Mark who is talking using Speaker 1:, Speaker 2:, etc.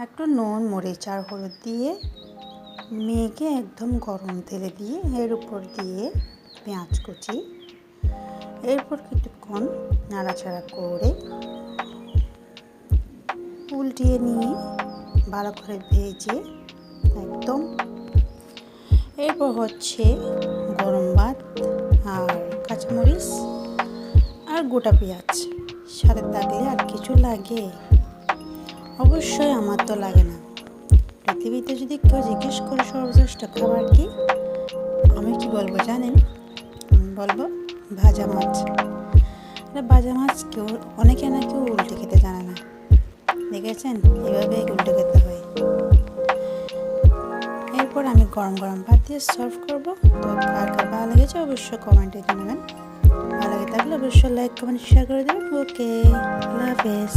Speaker 1: একটু নুন, মরিচ আর হলুদ দিয়ে মেখে একদম গরম তেলে দিয়ে এর উপর দিয়ে পেঁয়াজ কুচি, এরপর কিছুক্ষণ নাড়াচাড়া করে উল্টিয়ে নিয়ে ভালো করে ভেজে একদম, এরপর হচ্ছে গরম ভাত আর কাঁচামরিচ আর গোটা পেঁয়াজ সাথে থাকলে আর কিছু লাগে? অবশ্যই আমার তো লাগে না। পৃথিবীতে যদি কেউ জিজ্ঞেস করে সর্বশ্রেষ্ঠ খাবার কি, আমি কি বলবো জানেন? বলবো ভাজা মাছ। ভাজা মাছ কেউ অনেকে না কেউ উল্টে খেতে জানে না, দেখেছেন? এভাবে উল্টে খেতে হয়। এরপর আমি গরম গরম ভাত দিয়ে সার্ভ করবো। তো কার কার ভালো লেগেছে অবশ্যই কমেন্টে জানাবেন। ভালো লাগে থাকলে অবশ্যই লাইক কমেন্ট শেয়ার করে দেবেন। ওকে, আল্লাহ হাফেজ।